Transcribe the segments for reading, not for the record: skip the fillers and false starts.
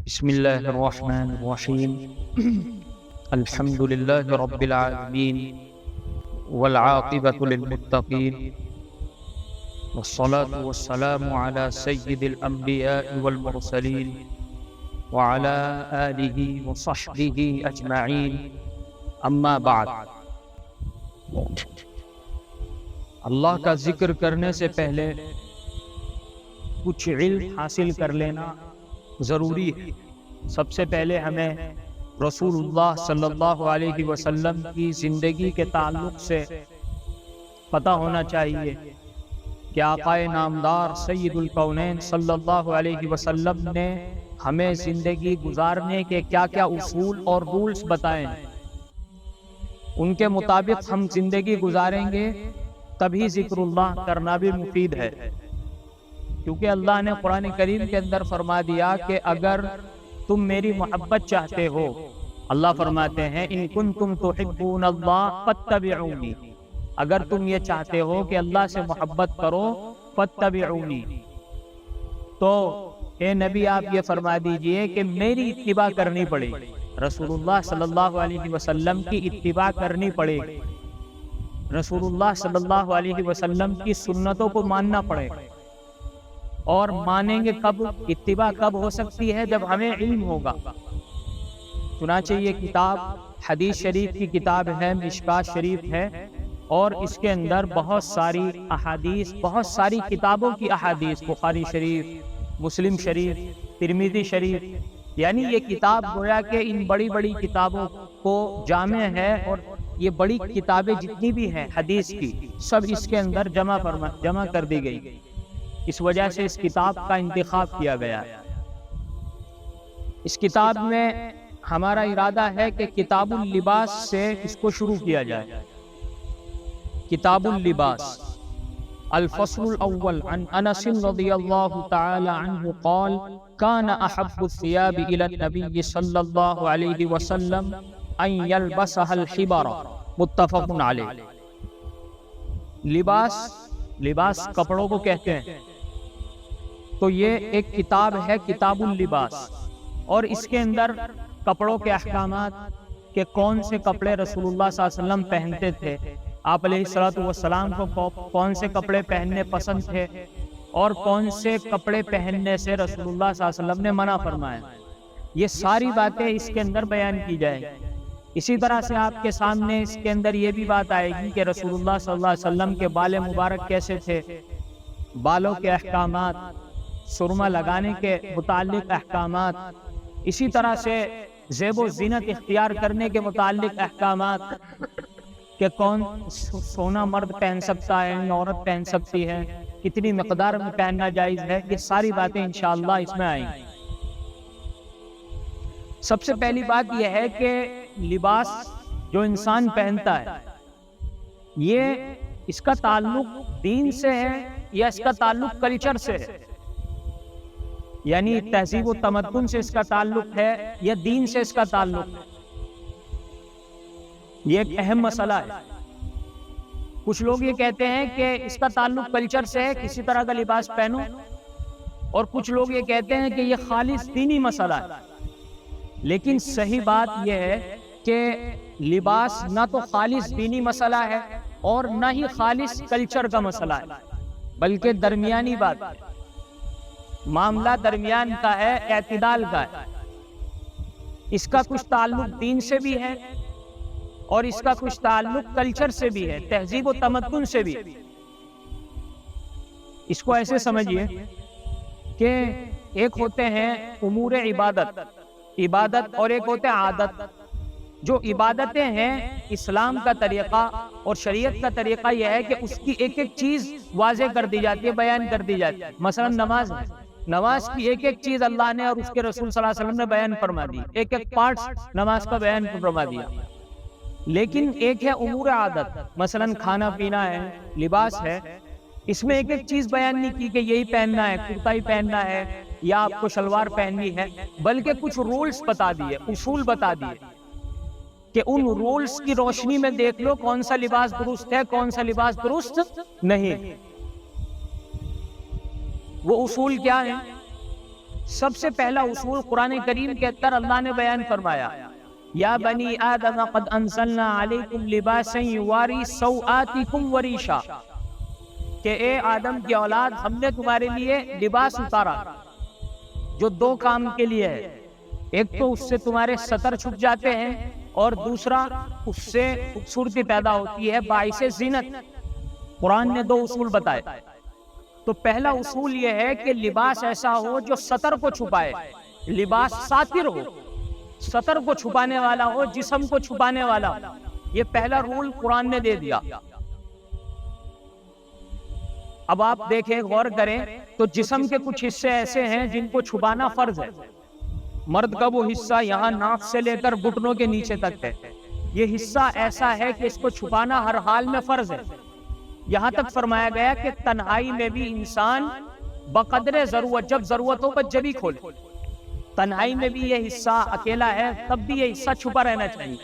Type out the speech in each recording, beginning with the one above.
بسم اللہ الرحمن الرحیم الحمد للہ رب العالمین والعاقبۃ للمتقین والصلاة والسلام علی سید الانبیاء والمرسلین وعلی آلہ وصحبہ اجمعین اما بعد۔ اللہ کا ذکر کرنے سے پہلے کچھ علم حاصل کر لینا ضروری ہے۔ سب سے پہلے ہمیں رسول اللہ صلی اللہ علیہ وسلم کی زندگی کے تعلق سے پتہ ہونا چاہیے کہ آقا نامدار سید الکونین صلی اللہ علیہ وسلم نے ہمیں زندگی گزارنے کے کیا کیا اصول اور رولز بتائے ہیں، ان کے مطابق ہم زندگی گزاریں گے تبھی ذکر اللہ کرنا بھی مفید ہے، کیونکہ اللہ نے قرآن کریم کے اندر فرما دیا کہ اگر تم میری محبت چاہتے ہو، اللہ فرماتے ہیں ان کنتم تحبون اللہ فاتبعونی، اگر تم یہ چاہتے ہو کہ اللہ سے محبت کرو فاتبعونی، تو اے نبی آپ یہ فرما دیجئے کہ میری اتباع کرنی پڑے گی، رسول اللہ صلی اللہ علیہ وسلم کی اتباع کرنی پڑے گی، رسول اللہ صلی اللہ علیہ وسلم کی سنتوں کو ماننا پڑے گا۔ اور مانیں گے کب، اتباع کب ہو سکتی ہے؟ جب ہمیں علم ہوگا۔ چنانچہ یہ کتاب حدیث شریف کی کتاب ہے، مشکات شریف ہے، اور اس کے اندر بہت ساری احادیث، بہت ساری کتابوں کی احادیث، بخاری شریف، مسلم شریف، ترمذی شریف، یعنی یہ کتاب گویا کہ ان بڑی بڑی کتابوں کو جامع ہے، اور یہ بڑی کتابیں جتنی بھی ہیں حدیث کی سب اس کے اندر جمع کر دی گئی، اس وجہ سے اس کتاب کا انتخاب کیا گیا ہے۔ اس کتاب میں ہمارا ارادہ ہے کہ کتاب اللباس سے اس کو شروع کیا جائے۔ کتاب اللباس، الفصل الاول عن انس رضی اللہ تعالی عنہ قال كان احب الثياب الى النبي صلی اللہ علیہ وسلم ان يلبسها الحبر، متفق علیہ۔ لباس کپڑوں کو کہتے ہیں، تو یہ ایک کتاب ہے کتاب اللباس، اور اس کے اندر کپڑوں کے احکامات کہ کون سے کپڑے رسول اللہ صلی اللہ علیہ وسلم پہنتے تھے، آپ علیہ السلام کو کون سے کپڑے پہننے پسند تھے، اور کون سے کپڑے پہننے سے رسول اللہ صلی اللہ علیہ وسلم نے منع فرمایا، یہ ساری باتیں اس کے اندر بیان کی جائیں گی۔ اسی طرح سے آپ کے سامنے اس کے اندر یہ بھی بات آئے گی کہ رسول اللہ صلی اللہ علیہ وسلم کے بال مبارک کیسے تھے، بالوں کے احکامات، سرما لگانے کے متعلق احکامات، اسی طرح سے زیب و زینت اختیار کرنے کے متعلق احکامات کہ کون سونا مرد پہن سکتا ہے، عورت پہن سکتی ہے، کتنی مقدار میں پہننا جائز ہے، یہ ساری باتیں انشاءاللہ اس میں آئیں گی۔ سب سے پہلی بات یہ ہے کہ لباس جو انسان پہنتا ہے، یہ اس کا تعلق دین سے ہے یا اس کا تعلق کلچر سے ہے، یعنی تہذیب و تمدن سے اس کا تعلق ہے یا دین سے اس کا تعلق ہے، یہ ایک اہم مسئلہ ہے۔ کچھ لوگ یہ کہتے ہیں کہ اس کا تعلق کلچر سے ہے، کسی طرح کا لباس پہنو، اور کچھ لوگ یہ کہتے ہیں کہ یہ خالص دینی مسئلہ ہے۔ لیکن صحیح بات یہ ہے کہ لباس نہ تو خالص دینی مسئلہ ہے اور نہ ہی خالص کلچر کا مسئلہ ہے، بلکہ درمیانی بات ہے، معاملہ درمیان کا ہے، اعتدال کا ہے۔ اس کا کچھ تعلق دین سے بھی ہے اور اس کا کچھ تعلق کلچر سے بھی ہے، تہذیب و تمدن سے بھی۔ اس کو ایسے سمجھیے کہ ایک ہوتے ہیں امور عبادت اور ایک ہوتے ہیں عادت۔ جو عبادتیں ہیں، اسلام کا طریقہ اور شریعت کا طریقہ یہ ہے کہ اس کی ایک ایک چیز واضح کر دی جاتی ہے، بیان کر دی جاتی ہے۔ مثلا نماز کی ایک ایک چیز اللہ نے اور اس کے رسول صلی اللہ علیہ وسلم نے بیان فرما دی، ایک ایک پارٹس نماز کا بیان فرما دیا۔ لیکن ایک ہے امور عادت، مثلا کھانا پینا ہے، لباس ہے، اس میں ایک ایک چیز بیان نہیں کی کہ یہی پہننا ہے، کرتا ہی پہننا ہے یا آپ کو شلوار پہننی ہے، بلکہ کچھ رولز بتا دیے، اصول بتا دیے کہ ان رولز کی روشنی میں دیکھ لو کون سا لباس درست ہے، کون سا لباس درست نہیں۔ وہ اصول کیا ہیں؟ سب سے پہلا اصول قرآن کریم کے اندر اللہ نے بیان فرمایا، یا بنی آدم قد انزلنا علیکم لباسا یواری سوآتکم وریشا، کہ اے آدم کی اولاد، ہم نے تمہارے لیے لباس اتارا جو دو کام کے لیے ہے، ایک تو اس سے تمہارے سطر چھپ جاتے ہیں، اور دوسرا اس سے خوبصورتی پیدا ہوتی ہے باعث زینت۔ قرآن نے دو اصول بتائے۔ تو پہلا اصول یہ ہے کہ لباس ایسا ہو جو سطر کو چھپائے، لباس ساتر ہو، سطر کو چھپانے والا ہو، جسم کو چھپانے والا ہو۔ یہ پہلا رول قرآن نے دے دیا۔ اب آپ دیکھیں، غور کریں تو جسم کے کچھ حصے ایسے ہیں جن کو چھپانا فرض ہے۔ مرد کا وہ حصہ یہاں ناک سے لے کر گھٹنوں کے نیچے تک ہے، یہ حصہ ایسا ہے کہ اس کو چھپانا ہر حال میں فرض ہے۔ یہاں تک فرمایا گیا کہ تنہائی میں بھی انسان بقدر ضرورت، جب ضرورت ہو بس جبھی کھولے۔ تنہائی میں بھی یہ حصہ، اکیلا ہے تب بھی یہ حصہ چھپا رہنا چاہیے۔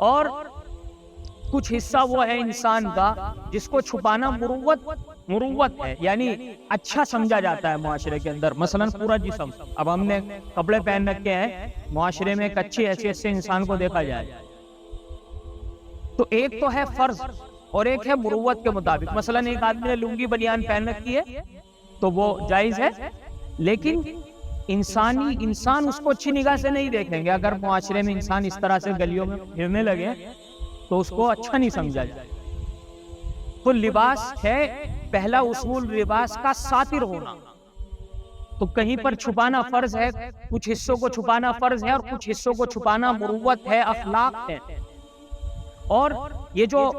اور کچھ حصہ وہ ہے انسان کا جس کو چھپانا مروت ہے، یعنی اچھا سمجھا جاتا ہے معاشرے کے اندر، مثلا پورا جسم۔ اب ہم نے کپڑے پہن رکھے ہیں، معاشرے میں ایک اچھی حیثیت سے انسان کو دیکھا جائے۔ تو ایک تو ہے فرض اور ایک ہے مروت کے مطابق۔ مثلا ایک آدمی نے لنگی بنیان پہن رکھی ہے تو وہ جائز ہے، لیکن انسان اس کو اچھی نگاہ سے نہیں دیکھیں گے۔ اگر معاشرے میں انسان اس طرح سے گلیوں میں پھرنے لگے تو اس کو اچھا نہیں سمجھا جائے۔ تو لباس ہے، پہلا اصول لباس کا ساتر ہونا۔ تو کہیں پر چھپانا فرض ہے، کچھ حصوں کو چھپانا فرض ہے، اور کچھ حصوں کو چھپانا مروت ہے، اخلاق ہے۔ اور یہ جو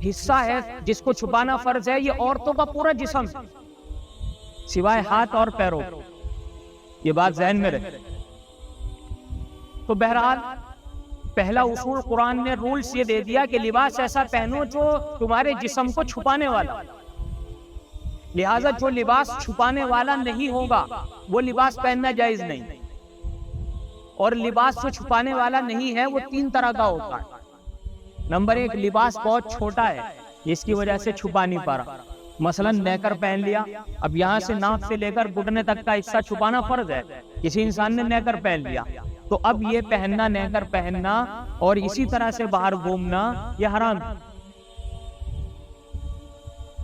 حصہ ہے جس کو چھپانا فرض ہے، یہ عورتوں کا پورا جسم ہے سوائے ہاتھ اور پیروں، یہ بات ذہن میں رہے۔ تو بہرحال پہلا اصول قرآن نے رولز یہ دے دیا کہ لباس ایسا پہنو جو تمہارے جسم کو چھپانے والا، لہذا جو لباس چھپانے والا نہیں ہوگا وہ لباس پہننا جائز نہیں۔ اور لباس جو چھپانے والا نہیں ہے وہ تین طرح کا ہوتا ہے۔ نمبر ایک، لباس بہت چھوٹا ہے جس کی وجہ سے چھپا نہیں پا رہا، مثلا نیکر پہن لیا، اب یہاں سے ناک سے لے کر گھٹنے تک کا حصہ چھپانا فرض ہے، کسی انسان نے نیکر پہن لیا تو اب یہ پہننا، نیکر پہننا اور اسی طرح سے باہر گھومنا یہ حرام ہے،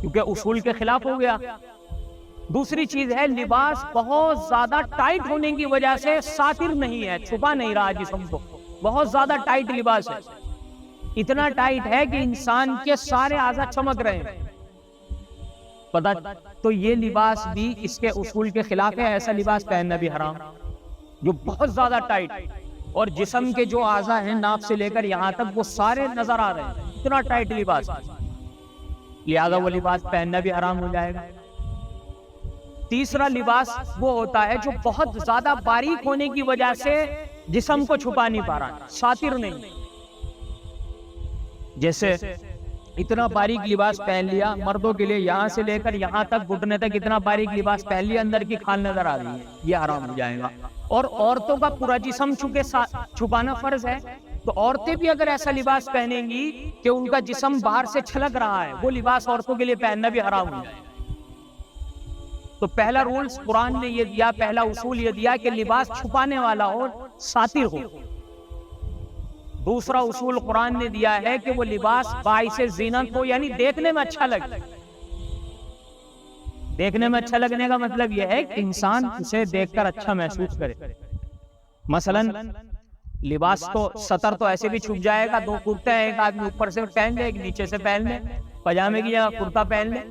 کیونکہ اصول کے خلاف ہو گیا۔ دوسری چیز ہے، لباس بہت زیادہ ٹائٹ ہونے کی وجہ سے ساتر نہیں ہے، چھپا نہیں رہا جسم کو، بہت زیادہ ٹائٹ لباس ہے، اتنا ٹائٹ ہے کہ انسان کے سارے اعضاء چمک رہے ہیں، پتہ۔ تو یہ لباس بھی اس کے اصول کے خلاف ہے، ایسا لباس پہننا بھی حرام جو بہت زیادہ ٹائٹ، اور جسم کے جو اعضاء ہیں ناف سے لے کر یہاں تک وہ سارے نظر آ رہے ہیں، اتنا ٹائٹ لباس، لہذا وہ لباس پہننا بھی حرام ہو جائے گا۔ تیسرا لباس وہ ہوتا ہے جو بہت زیادہ باریک ہونے کی وجہ سے جسم کو چھپا نہیں پا رہا، ساتر نہیں، جیسے اتنا باریک لباس پہن لیا مردوں کے لیے، یہاں سے لے کر یہاں تک گھٹنے تک اتنا باریک لباس پہن لیا، اندر کی کھال نظر آ رہی ہے، یہ حرام ہو جائے گا۔ اور عورتوں کا پورا جسم چونکہ چھپانا فرض ہے، تو عورتیں بھی اگر ایسا لباس پہنیں گی کہ ان کا جسم باہر سے چھلک رہا ہے، وہ لباس عورتوں کے لیے پہننا بھی حرام ہو جائے گا۔ تو پہلا رولز قرآن نے یہ دیا، پہلا اصول یہ دیا کہ لباس چھپانے والا ہو، ساتر ہو۔ دوسرا اصول قرآن نے دیا ہے کہ وہ لباس باعث زینت ہو، یعنی دیکھنے میں اچھا لگے۔ دیکھنے میں اچھا لگنے کا مطلب یہ ہے کہ انسان اسے دیکھ کر اچھا محسوس کرے۔ مثلا لباس تو سطر تو ایسے بھی چھپ جائے گا، دو کرتے ہیں، ایک آدمی اوپر سے پہن لے، ایک نیچے سے پہن لے، پاجامے کی جگہ کرتا پہن لے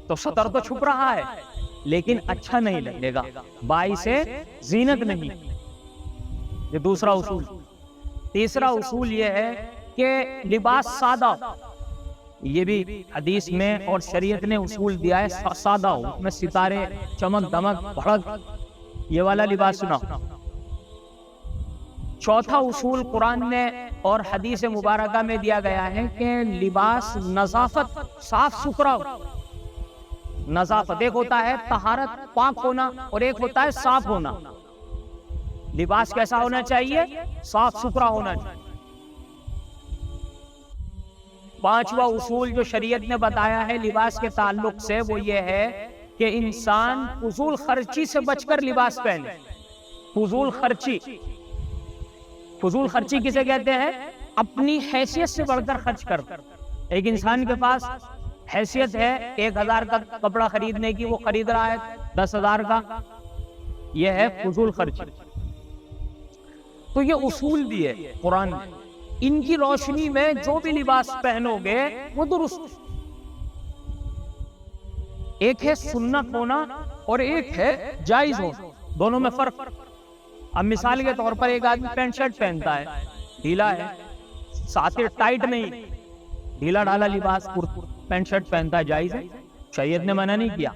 تو سطر تو چھپ رہا ہے لیکن اچھا نہیں لگے گا، باعث زینت نہیں۔ یہ دوسرا اصول۔ تیسرا اصول یہ ہے کہ لباس سادہ، یہ بھی حدیث میں اور شریعت نے اصول دیا ہے، سادہ ہو، اس میں ستارے، چمک دمک، بھڑک، یہ والا لباس سنا۔ چوتھا اصول قرآن نے اور حدیث مبارکہ میں دیا گیا ہے کہ لباس نظافت، صاف ستھرا ہو۔ نظافت ایک ہوتا ہے طہارت، پاک ہونا، اور ایک ہوتا ہے صاف ہونا۔ لباس کیسا ہونا چاہیے؟ صاف ستھرا ہونا چاہیے۔ پانچواں اصول جو شریعت نے بتایا ہے لباس کے تعلق سے وہ یہ ہے کہ انسان فضول خرچی سے بچ کر لباس پہنے. فضول خرچی، فضول خرچی کسے کہتے ہیں؟ اپنی حیثیت سے بڑھ کر خرچ کر. ایک انسان کے پاس حیثیت ہے 1000 کا کپڑا خریدنے کی، وہ خرید رہا ہے 10,000 کا، یہ ہے فضول خرچی. تو یہ اصول دیے قرآن نے، ان کی روشنی میں جو بھی لباس پہنو گے وہ درست. ایک ہے سنت ہونا اور ایک ہے جائز ہونا، دونوں میں فرق. اب مثال کے طور پر ایک آدمی پینٹ شرٹ پہنتا ہے، ڈھیلا ہے، ساتھ ٹائٹ نہیں، ڈھیلا ڈھالا لباس پینٹ شرٹ پہنتا ہے، جائز ہے، شریعت نے منع نہیں کیا.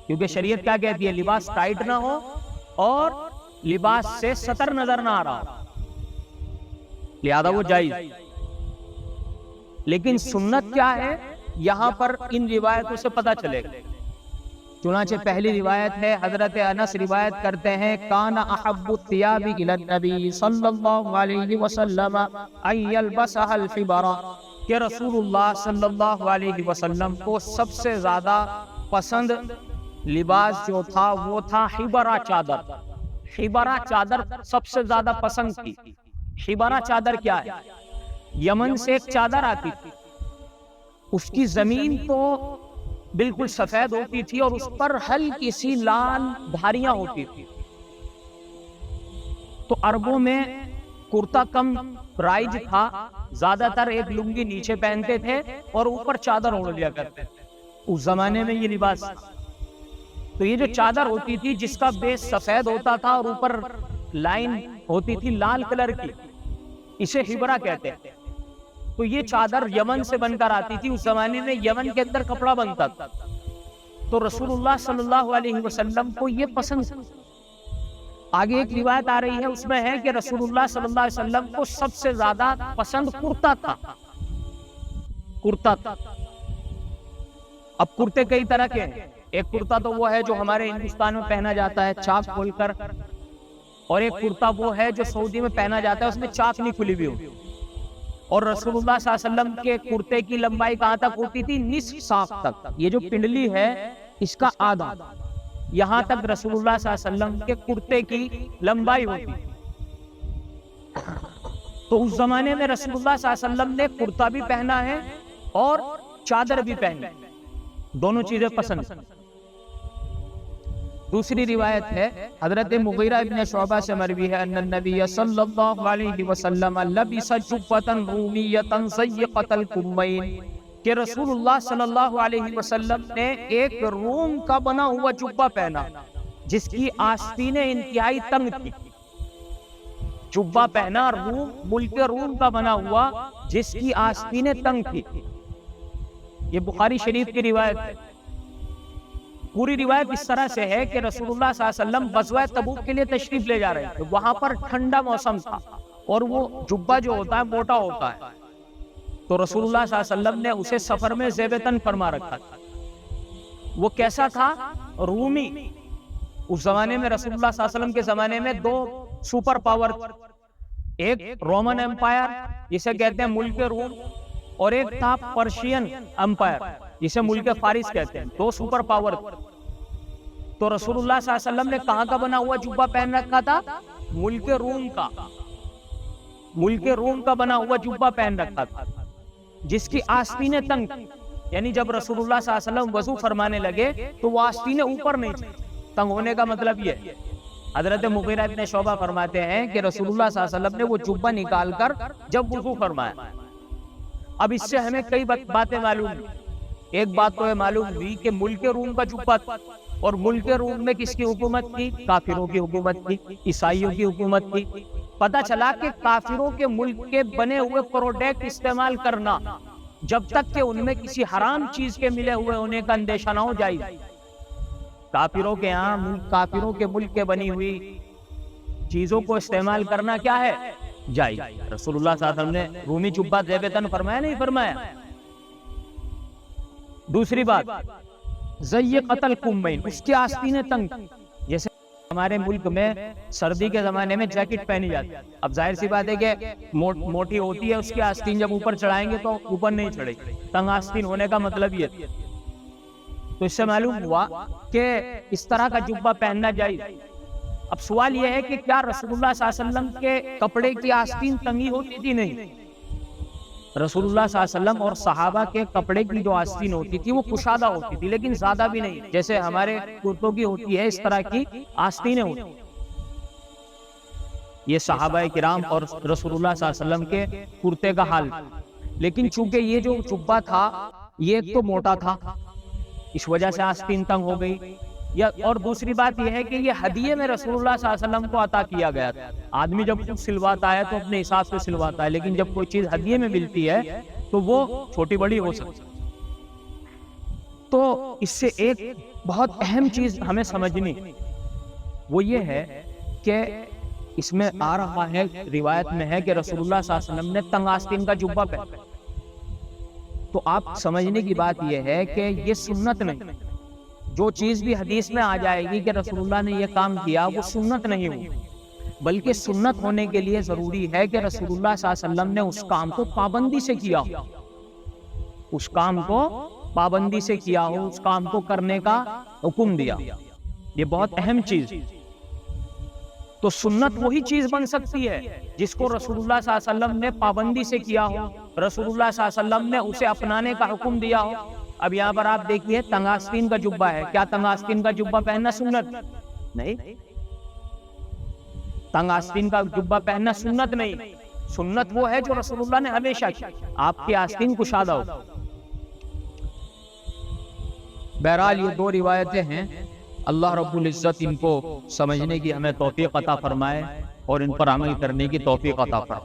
کیونکہ شریعت کیا کہتی ہے؟ لباس ٹائٹ نہ ہو اور لباس سے سطر نظر نہ آ رہا ہو، لہذا وہ جائز. لیکن سنت کیا ہے یہاں پر ان روایتوں سے پتہ چلے گا. چنانچہ پہلی روایت ہے، حضرت انس روایت کرتے ہیں، کان احب الثياب الى النبي صلی اللہ علیہ وسلم ان يلبسها الحبر، کہ رسول اللہ صلی اللہ علیہ وسلم کو سب سے زیادہ پسند لباس جو تھا وہ تھا حبرہ چادر. حبرہ چادر سب سے زیادہ پسند تھی. حبرہ چادر کیا ہے؟ یمن سے ایک چادر آتی تھی، اس کی زمین تو بالکل سفید ہوتی تھی اور اس پر ہلکی سی لال دھاریاں ہوتی تھی. تو عربوں میں کرتا کم رائج تھا، زیادہ تر ایک لنگی نیچے پہنتے تھے اور اوپر چادر اوڑھ لیا کرتے تھے. اس زمانے میں یہ لباس تھا. تو یہ جو چادر ہوتی تھی جس کا بیس سفید ہوتا تھا اور اوپر لائن ہوتی تھی لال کلر کی، اسے حبرہ کہتے ہیں. تو یہ چادر یمن سے بن کر آتی تھی. اس زمانے میں یمن کے اندر کپڑا بنتا تھا. تو رسول اللہ صلی اللہ علیہ وسلم کو یہ پسند. آگے ایک روایت آ رہی ہے، اس میں ہے کہ رسول اللہ صلی اللہ علیہ وسلم کو سب سے زیادہ پسند کرتا تھا. کرتا تھا. اب کرتے کئی طرح کے ہیں. ایک کرتا تو وہ ہے جو ہمارے ہندوستان میں پہنا جاتا ہے چاک کھول کر، اور ایک کرتا وہ ہے جو سعودی میں پہنا جاتا ہے اس میں چاک نہیں کھلی ہوئی ہوتی. اور رسول اللہ صلی اللہ علیہ وسلم کے کرتے کی لمبائی کہاں تک ہوتی تھی؟ نصف ساق تک. یہ جو پنڈلی ہے اس کا آدھا، یہاں تک رسول اللہ صلی اللہ علیہ وسلم کے کرتے کی لمبائی ہوتی. تو اس زمانے میں رسول اللہ صلی اللہ علیہ وسلم نے کرتا بھی پہنا ہے اور چادر بھی پہنی، دونوں چیزیں پسند. دوسری روایت ہے، حضرت مغیرہ ابن شعبہ سے مروی ہے، ان النبی صلی اللہ علیہ وسلم لبس جبۃ رومیۃ ضیقۃ الکمین، کہ رسول اللہ صلی اللہ علیہ وسلم نے ایک روم کا بنا ہوا جبہ پہنا جس کی آستینیں انتہائی تنگ تھی. جبہ پہنا روم، ملک روم کا بنا ہوا جس کی آستینیں تنگ تھی. یہ بخاری شریف کی روایت ہے. پوری روایت اس طرح سے ہے کہ رسول اللہ صلی اللہ علیہ وسلم غزوہ تبوک کے لیے تشریف لے جا رہے تھے. وہاں پر ٹھنڈا موسم تھا اور وہ جبہ جو ہوتا ہے موٹا ہوتا ہے. تو رسول اللہ صلی اللہ علیہ وسلم نے اسے سفر میں زیب تن فرما رکھا تھا. وہ کیسا تھا؟ رومی. اس زمانے میں رسول اللہ صلی اللہ علیہ وسلم کے زمانے میں دو سپر پاور، ایک رومن امپائر جسے کہتے ہیں ملک روم، اور ایک تھا پرشین امپائر جسے ملک فارس کہتے ہیں. دو سپر پاور. تو رسول اللہ صلی اللہ علیہ وسلم نے کہاں کا بنا ہوا جبہ پہن رکھا تھا؟ ملک روم کا. ملک روم کا بنا ہوا جبہ پہن رکھا تھا جس کی آستینیں تنگ. یعنی جب رسول اللہ صلی اللہ علیہ وسلم وضو فرمانے لگے تو وہ آستینیں اوپر نہیں تھی. تنگ ہونے کا مطلب یہ. حضرت مغیرہ ابن شعبہ فرماتے ہیں کہ رسول اللہ صلی اللہ علیہ وسلم نے وہ جبہ نکال کر جب وضو فرمایا. اب اس سے ہمیں کئی باتیں معلوم ہوئی. ایک بات تو یہ معلوم ہوئی کہ ملک روم کا جبہ تھا، اور ملک روم میں کس کی حکومت تھی؟ کافروں کی حکومت تھی، عیسائیوں کی حکومت تھی. پتہ چلا کہ کافروں کے ملک کے بنے ہوئے پروڈکٹ استعمال کرنا جب تک کہ ان میں کسی حرام چیز کے ملے ہوئے ہونے کا اندیشہ نہ ہو جائز. کافروں کے ہاں کافروں کے ملک کے بنی ہوئی چیزوں کو استعمال کرنا کیا ہے؟ جائز. رسول اللہ صلی اللہ علیہ وسلم نے رومی جبہ زیب تن فرمایا نہیں فرمایا؟ دوسری بات، ضیقۃ الکمین، اس کی آستینیں تنگ. جیسے ہمارے ملک میں سردی کے زمانے میں جیکٹ پہنی جاتی ہے. اب ظاہر سی بات ہے کہ موٹی ہوتی ہے، اس کی آستین جب اوپر چڑھائیں گے تو اوپر نہیں چڑھے گی. تنگ آستین ہونے کا مطلب یہ. تو اس سے معلوم ہوا کہ اس طرح کا جبہ پہننا جائز۔ اب سوال یہ ہے کہ کیا رسول اللہ صلی اللہ علیہ وسلم کے کپڑے کی آستین تنگی ہوتی تھی؟ نہیں، رسول اللہ صلی اللہ علیہ وسلم اور صحابہ کے کپڑے کی جو آستین ہوتی تھی وہ کشادہ ہوتی تھی، لیکن زیادہ بھی نہیں، جیسے ہمارے کرتوں کی ہوتی ہے اس طرح کی آستینیں ہوتی ہیں۔ یہ صحابہ کرام اور رسول اللہ صلی اللہ علیہ وسلم کے کرتے کا حال، لیکن چونکہ یہ جو جبہ تھا یہ ایک تو موٹا تھا، اس وجہ سے آستین تنگ ہو گئی، اور دوسری بات یہ ہے کہ یہ ہدیے میں رسول اللہ صلی اللہ علیہ وسلم کو عطا کیا گیا تھا۔ آدمی جب خود سلواتا ہے تو اپنے حساب سے سلواتا ہے، لیکن جب کوئی چیز ہدیے میں ملتی ہے تو وہ چھوٹی بڑی ہو سکتی ہے۔ تو اس سے ایک بہت اہم چیز ہمیں سمجھنی وہ یہ ہے کہ اس میں آ رہا ہے، روایت میں ہے کہ رسول اللہ صلی اللہ علیہ وسلم نے تنگ آستین کا جبہ پہنا۔ تو آپ سمجھنے کی بات یہ ہے کہ یہ سنت نہیں، جو چیز بھی حدیث میں آ جائے گی کہ رسول اللہ نے یہ کام کیا وہ سنت نہیں ہوئی، بلکہ سنت ہونے کے لیے ضروری ہے کہ رسول اللہ صلی اللہ علیہ وسلم نے اس کام کو پابندی سے کیا ہو، اس کام کو پابندی سے کیا ہو، اس کام کو کرنے کا حکم دیا۔ یہ بہت اہم چیز۔ تو سنت وہی چیز بن سکتی ہے جس کو رسول اللہ صلی اللہ علیہ وسلم نے پابندی سے کیا ہو، رسول اللہ صلی اللہ علیہ وسلم نے اسے اپنانے کا حکم دیا ہو۔ اب یہاں پر آپ دیکھیے تنگ آستین کا جبہ ہے، کیا تنگ آستین کا جبہ پہننا سنت نہیں؟ تنگ آستین کا جبہ پہننا سنت نہیں، سنت وہ ہے جو رسول اللہ نے ہمیشہ کی، آپ کی آستین کشادہ ہو۔ بہرحال یہ دو روایتیں ہیں، اللہ رب العزت ان کو سمجھنے کی ہمیں توفیق عطا فرمائے اور ان پر عمل کرنے کی توفیق عطا فرمائے۔